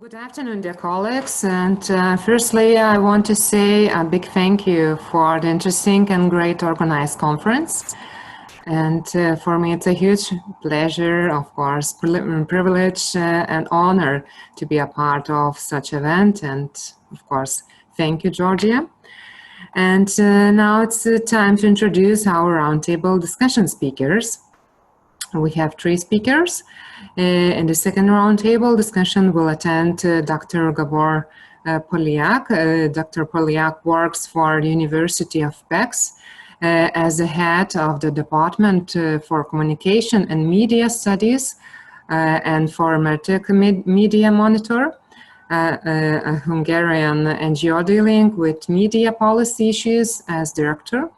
Good afternoon, dear colleagues. And firstly, I want to say a big thank you for the interesting and great organized conference. And for me, it's a huge pleasure, of course, privilege and honor to be a part of such event. And of course, thank you, Georgia. And now it's time to introduce our roundtable discussion speakers. We have 3 speakers. In the second roundtable discussion will attend Dr. Gabor Polyak. Dr. Polyak works for the University of Pécs as the head of the Department for Communication and Media Studies and for Media Monitor, a Hungarian NGO dealing with media policy issues as director.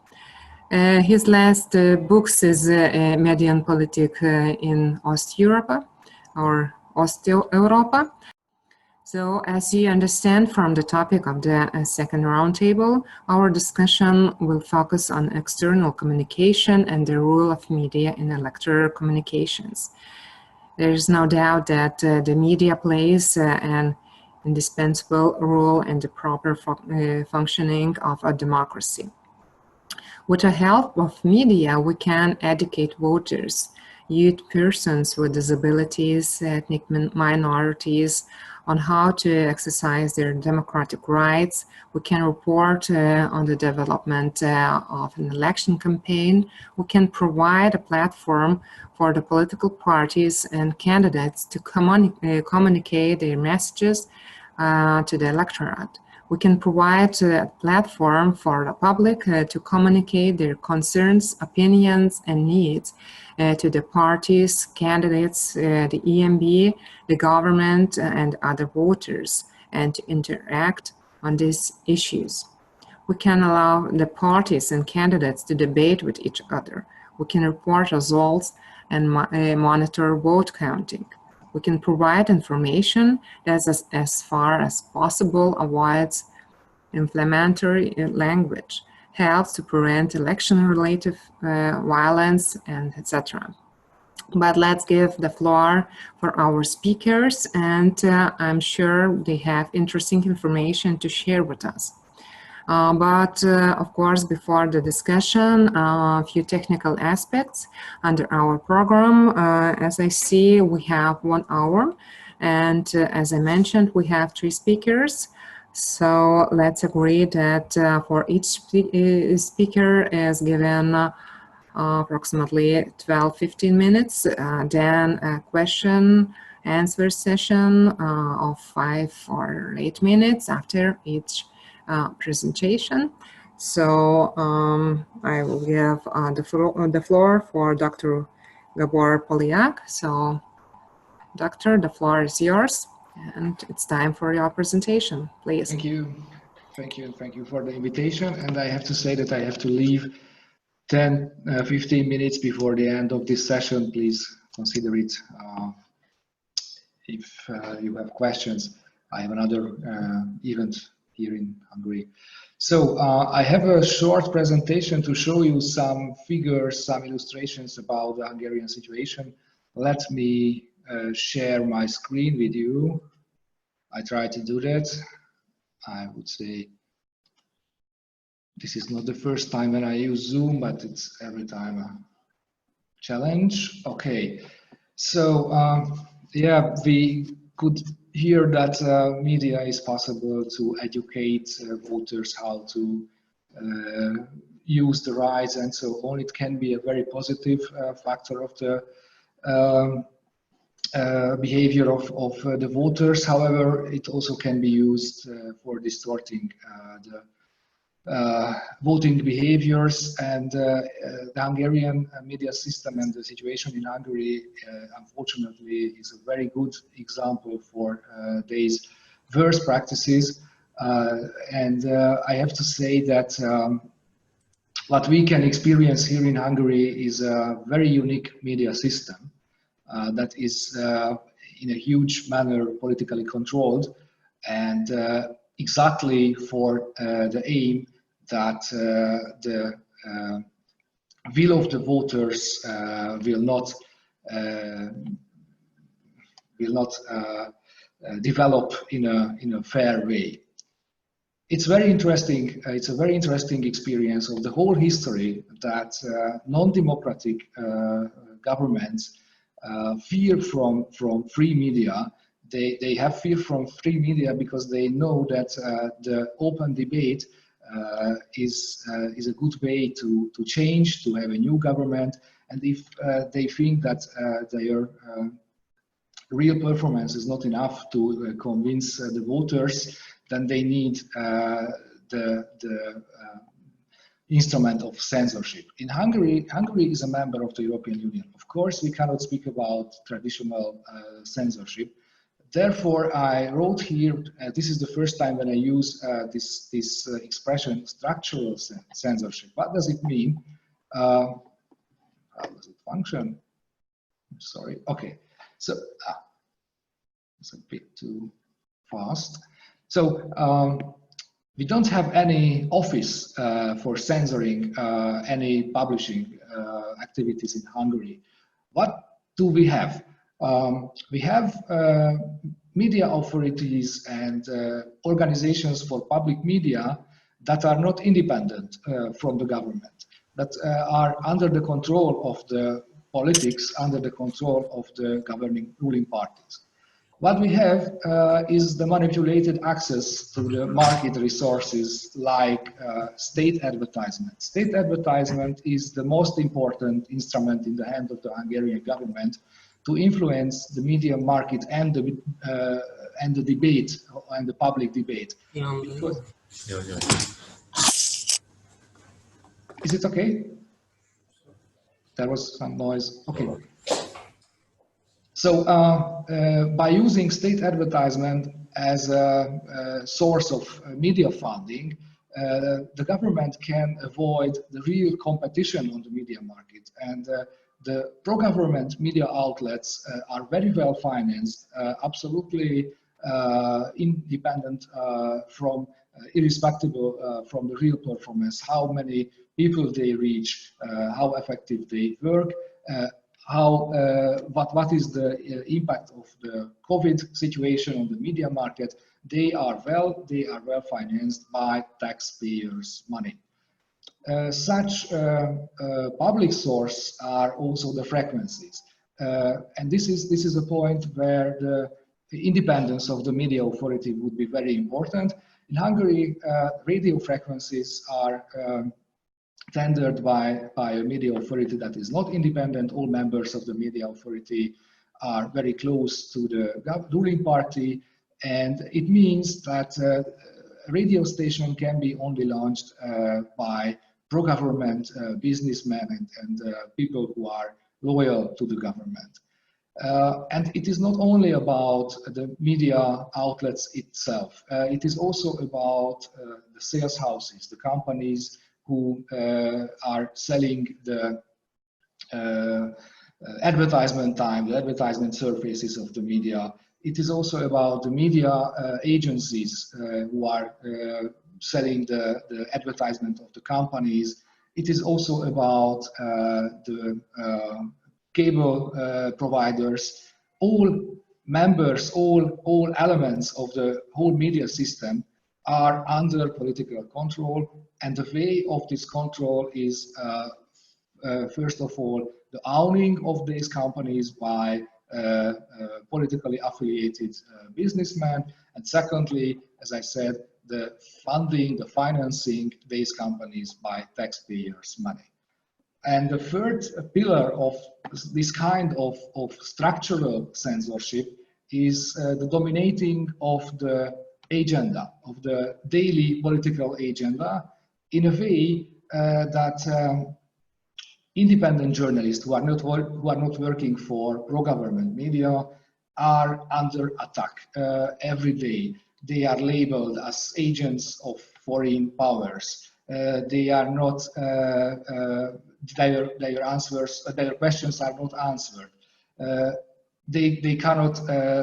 His last books is Medienpolitik in Osteuropa or Osteuropa. So as you understand from the topic of the second roundtable, our discussion will focus on external communication and the role of media in electoral communications. There is no doubt that the media plays an indispensable role in the proper functioning of a democracy. With the help of media, we can educate voters, youth persons with disabilities, ethnic minorities, on how to exercise their democratic rights. We can report on the development of an election campaign. We can provide a platform for the political parties and candidates to communicate their messages to the electorate. We can provide a platform for the public to communicate their concerns, opinions, and needs to the parties, candidates, the EMB, the government, and other voters, and to interact on these issues. We can allow the parties and candidates to debate with each other. We can report results and monitor vote counting. We can provide information that, as far as possible, avoids inflammatory language, helps to prevent election-related violence, and etc. But let's give the floor for our speakers, and I'm sure they have interesting information to share with us. Of course, before the discussion, a few technical aspects under our program. As I see, we have 1 hour, and as I mentioned, we have 3 speakers. So let's agree that for each speaker is given approximately 12-15 minutes, then a question-answer session of 5 or 8 minutes after each presentation. So I will give the floor for Dr. Gabor Polyak. So, Doctor, the floor is yours, and it's time for your presentation, please. Thank you. Thank you, and thank you for the invitation. And I have to say that I have to leave 10-15 minutes before the end of this session. Please consider it. If you have questions, I have another event here in Hungary. So I have a short presentation to show you some figures, some illustrations about the Hungarian situation. Let me share my screen with you. I try to do that. I would say this is not the first time when I use Zoom, but it's every time a challenge. Okay, so yeah, we could hear that media is possible to educate voters how to use the rights and so on. It can be a very positive factor of the behavior of the voters. However, it also can be used for distorting the voting behaviors, and the Hungarian media system and the situation in Hungary, unfortunately, is a very good example for these worst practices. And I have to say that what we can experience here in Hungary is a very unique media system that is in a huge manner politically controlled, and exactly for the aim that the will of the voters will not develop in a fair way. It's very interesting. It's a very interesting experience of the whole history that non-democratic governments fear from free media. They have fear from free media because they know that the open debate is a good way to change, to have a new government. And if they think that their real performance is not enough to convince the voters, then they need the instrument of censorship. In Hungary, Hungary is a member of the European Union. Of course, we cannot speak about traditional censorship. Therefore, I wrote here, this is the first time when I use this expression, structural censorship. What does it mean? How does it function? Sorry, okay. So, it's a bit too fast. So, we don't have any office for censoring any publishing activities in Hungary. What do we have? We have media authorities and organizations for public media that are not independent from the government, that are under the control of the politics, under the control of the ruling parties. What we have is the manipulated access to the market resources like state advertisement. State advertisement is the most important instrument in the hand of the Hungarian government to influence the media market and the debate and the public debate. Because, is it okay? There was some noise. Okay. So by using state advertisement as a source of media funding, the government can avoid the real competition on the media market. And the pro-government media outlets are very well financed, absolutely independent from, irrespective from the real performance, how many people they reach, how effective they work, what is the impact of the COVID situation on the media market. They are well financed by taxpayers' money. Such public source are also the frequencies, and this is a point where the independence of the media authority would be very important. In Hungary, radio frequencies are tendered by a media authority that is not independent. All members of the media authority are very close to the ruling party, and it means that a radio station can be only launched by pro-government businessmen and people who are loyal to the government. And it is not only about the media outlets itself, it is also about the sales houses, the companies who are selling the advertisement time, the advertisement surfaces of the media. It is also about the media agencies who are selling the advertisement of the companies. It is also about the cable providers. All members, all elements of the whole media system are under political control, and the way of this control is first of all the owning of these companies by politically affiliated businessmen, and secondly, as I said, the funding, the financing these companies by taxpayers' money. And the third pillar of this kind of structural censorship is the dominating of the agenda, of the daily political agenda, in a way that independent journalists who are not working for pro-government media are under attack every day. They are labeled as agents of foreign powers. They are not, their questions are not answered. They cannot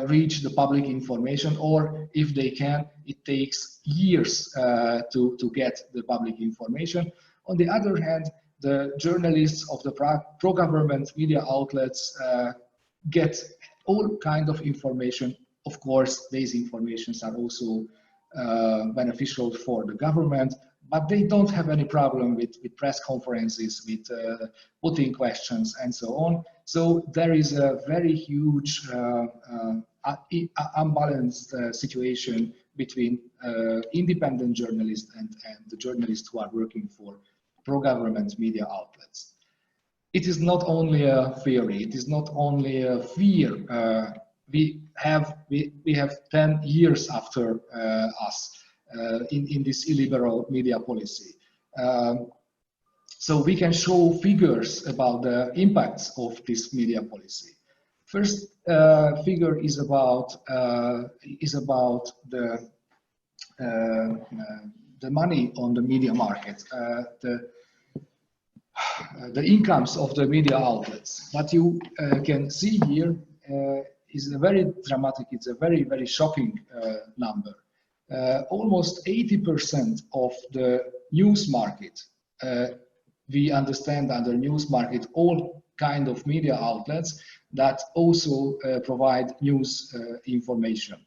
reach the public information, or if they can, it takes years to get the public information. On the other hand, the journalists of the pro-government media outlets get all kind of information Of course, these informations are also beneficial for the government, but they don't have any problem with press conferences, with putting questions and so on. So there is a very huge unbalanced situation between independent journalists and the journalists who are working for pro-government media outlets. It is not only a theory, it is not only a fear. We have 10 years after us in this illiberal media policy. So we can show figures about the impacts of this media policy. First figure is about the money on the media market, the incomes of the media outlets. What you can see here is a very dramatic, it's a very, very shocking number. Almost 80% of the news market, we understand under news market all kind of media outlets that also provide news information.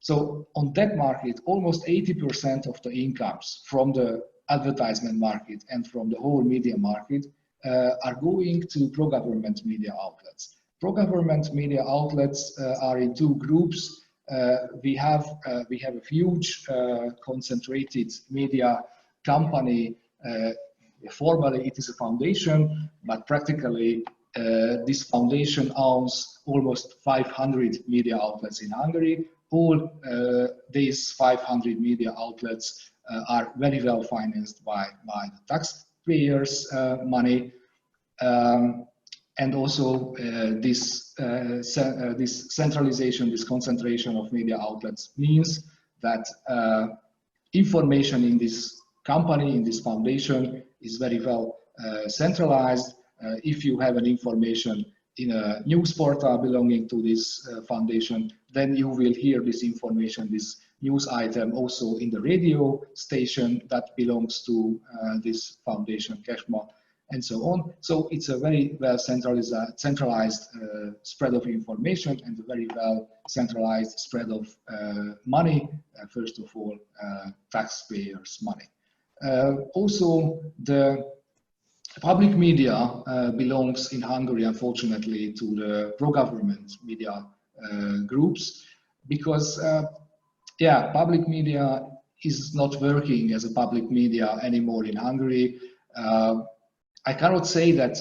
So on that market, almost 80% of the incomes from the advertisement market and from the whole media market are going to pro-government media outlets. Pro-government media outlets are in two groups. We have a huge concentrated media company. Formally, it is a foundation, but practically this foundation owns almost 500 media outlets in Hungary. All these 500 media outlets are very well financed by the taxpayers' money. And also this centralization, this concentration of media outlets means that information in this company, in this foundation, is very well centralized. If you have an information in a news portal belonging to this foundation, then you will hear this information, this news item, also in the radio station that belongs to this foundation, Keshma, and so on. So it's a very well centralized spread of information and a very well centralized spread of money, first of all, taxpayers' money. Also, the public media belongs in Hungary, unfortunately, to the pro-government media groups, because, yeah, public media is not working as a public media anymore in Hungary. I cannot say that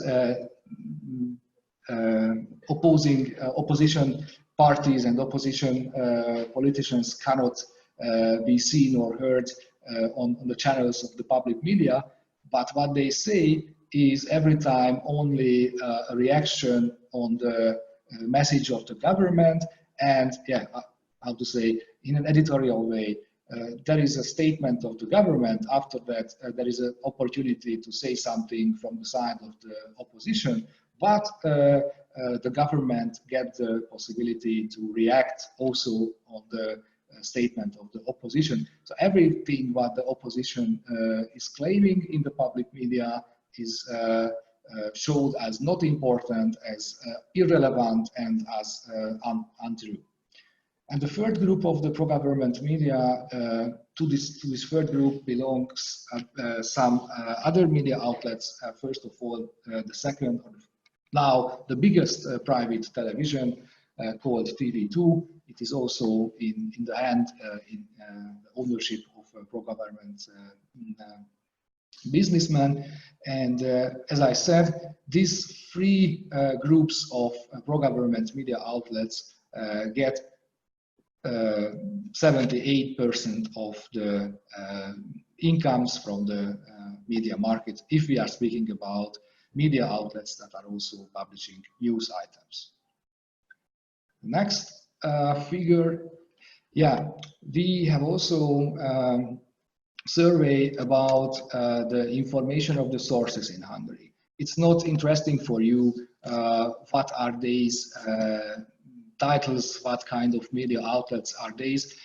opposition parties and opposition politicians cannot be seen or heard on the channels of the public media, but what they say is every time only a reaction on the message of the government, and yeah, how to say, in an editorial way, there is a statement of the government. After that, there is an opportunity to say something from the side of the opposition, but the government gets the possibility to react also on the statement of the opposition. So everything what the opposition is claiming in the public media is showed as not important, as irrelevant, and as untrue. And the third group of the pro-government media, to this third group belongs some other media outlets. First of all, the second, now the biggest private television called TV2. It is also in the hand, in the ownership of pro-government businessmen. And as I said, these three groups of pro-government media outlets get 78% of the incomes from the media market, if we are speaking about media outlets that are also publishing news items. Next figure, yeah, we have also survey about the information of the sources in Hungary. It's not interesting for you what are these titles, what kind of media outlets are these.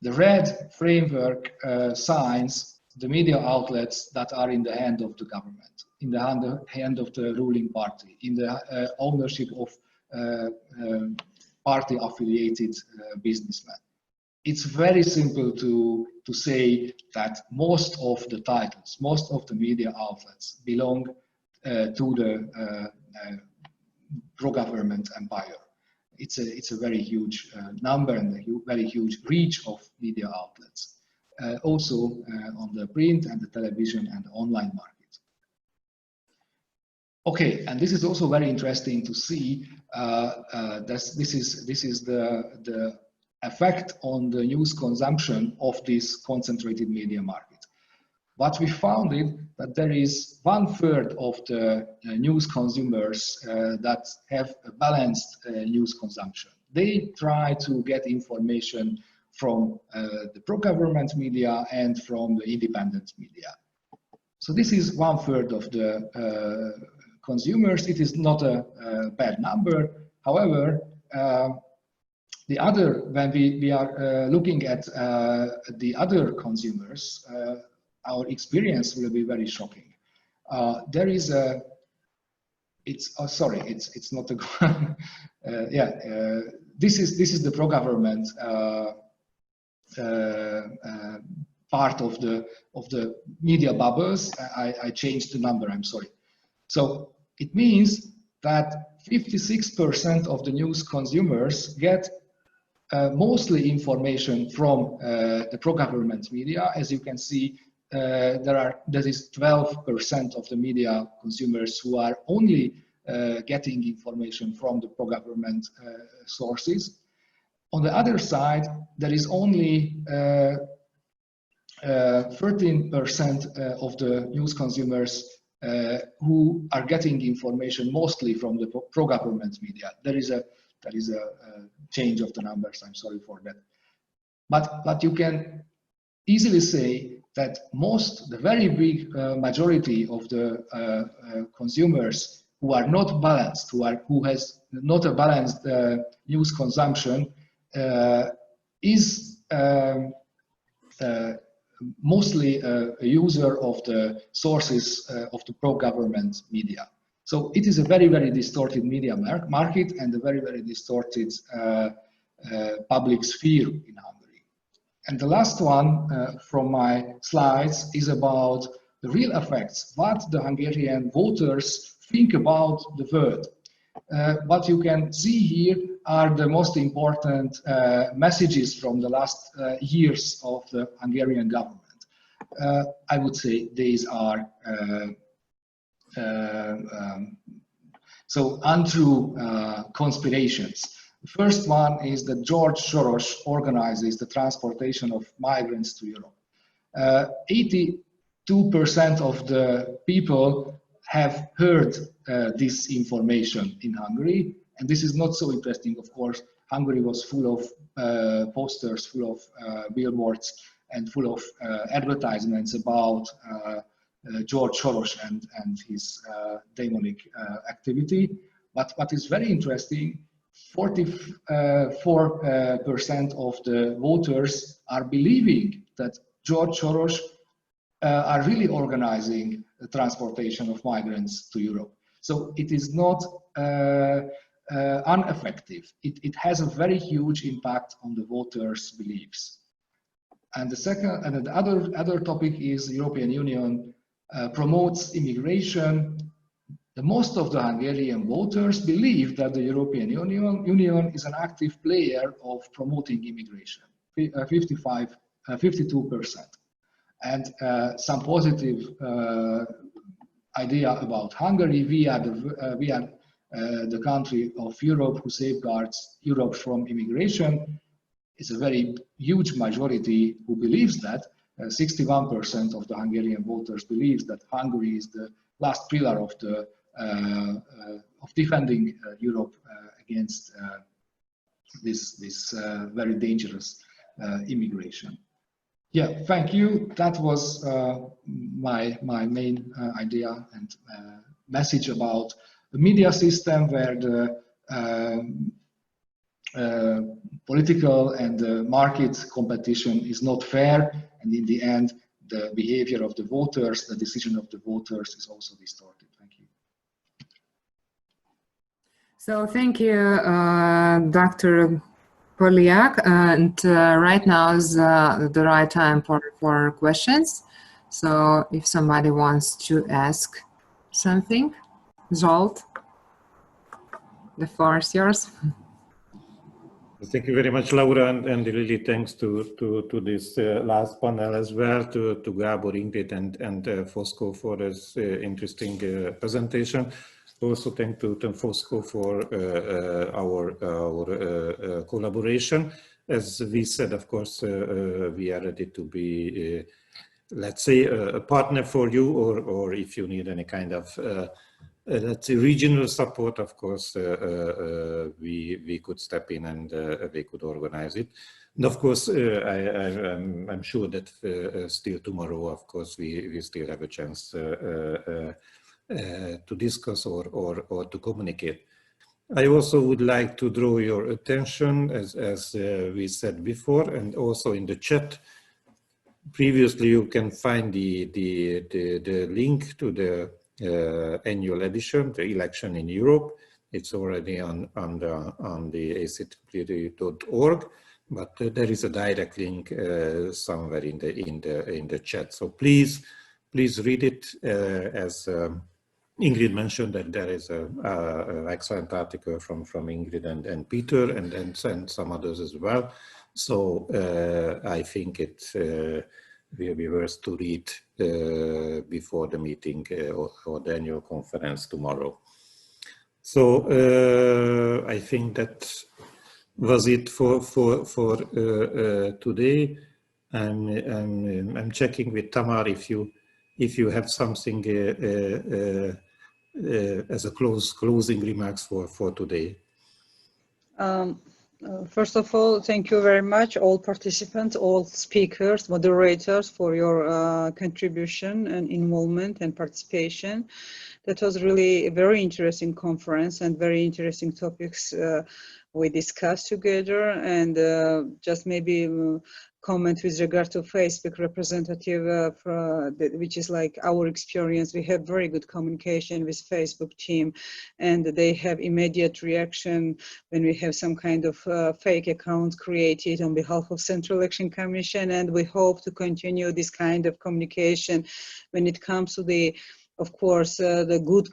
The red framework signs the media outlets that are in the hand of the government, in the hand of the ruling party, in the ownership of party-affiliated businessmen. It's very simple to say that most of the titles, most of the media outlets belong to the pro-government empire. It's a very huge number and a very huge reach of media outlets. Also on the print and the television and the online market. Okay, and this is also very interesting to see. This is the effect on the news consumption of this concentrated media market. What we found is that there is 1/3 of the news consumers that have a balanced news consumption. They try to get information from the pro-government media and from the independent media. So this is 1/3 of the consumers. It is not a bad number. However, the other, when we are looking at the other consumers, our experience will be very shocking. There is a, it's not a, this is the pro-government part of the media bubbles. I changed the number, I'm sorry. So it means that 56% of the news consumers get mostly information from the pro-government media. As you can see, there is 12% of the media consumers who are only getting information from the pro-government sources. On the other side, there is only 13% of the news consumers who are getting information mostly from the pro-government media. There is a change of the numbers. I'm sorry for that. But you can easily say that the very big majority of the consumers who are not balanced, who has not a balanced news consumption, is mostly a user of the sources of the pro-government media. So it is a very, very distorted media market and a very, very distorted public sphere in Hungary. And the last one from my slides is about the real effects, what the Hungarian voters think about the world. What you can see here are the most important messages from the last years of the Hungarian government. I would say these are so untrue conspirations. The first one is that George Soros organizes the transportation of migrants to Europe. 82% of the people have heard this information in Hungary, and this is not so interesting. Of course, Hungary was full of posters, full of billboards, and full of advertisements about George Soros and his demonic activity. But what is very interesting, 44% of the voters are believing that George Soros are really organizing the transportation of migrants to Europe. So it is not ineffective. It has a very huge impact on the voters' beliefs. And the second, and the other topic is the European Union promotes immigration. The most of the Hungarian voters believe that the European Union is an active player of promoting immigration, 52%. And some positive idea about Hungary. We are the country of Europe who safeguards Europe from immigration. It's a very huge majority who believes that. 61% of the Hungarian voters believes that Hungary is the last pillar of the of defending Europe against this very dangerous immigration. Yeah, thank you. That was my main idea and message about the media system, where the political and market competition is not fair, and in the end, the behavior of the voters, the decision of the voters is also distorted. Thank you. So thank you, Dr. Polyak. And right now is the right time for questions. So if somebody wants to ask something, Zsolt, the floor is yours. Thank you very much, Laura, and really thanks to this last panel as well, to Gábor, Ingrid, and Fosco for this interesting presentation. Also thank to Fosco for our collaboration. As we said, of course, we are ready to be, let's say, a partner for you, or if you need any kind of let's say regional support, of course, we could step in and we could organize it. And of course, I'm sure that still tomorrow, of course, we still have a chance to discuss or to communicate. I also would like to draw your attention, as we said before, and also in the chat. Previously, you can find the link to the annual edition, the election in Europe. It's already on the ACEEEO.org, but there is a direct link somewhere in the chat. So please read it. As Ingrid mentioned, that there is an excellent article from Ingrid and Peter, and then some others as well. So I think it will be worth to read before the meeting or the annual conference tomorrow. So I think that was it for today. I'm checking with Tamar if you have something as a closing remarks for today. First of all, thank you very much, all participants, all speakers, moderators, for your contribution and involvement and participation. That was really a very interesting conference and very interesting topics we discussed together. And just maybe comment with regard to Facebook representative, which is like our experience. We have very good communication with Facebook team, and they have immediate reaction when we have some kind of fake account created on behalf of Central Election Commission. And we hope to continue this kind of communication when it comes to the, of course, the good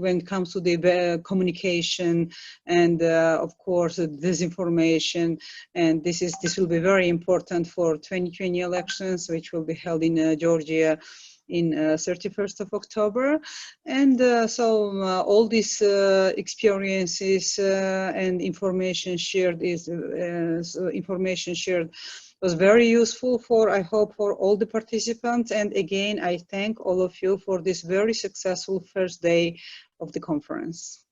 when it comes to the communication, and of course disinformation. And this will be very important for 2020 elections, which will be held in Georgia in 31st of October. And so all these experiences and information shared was very useful for, I hope, for all the participants. And again, I thank all of you for this very successful first day of the conference.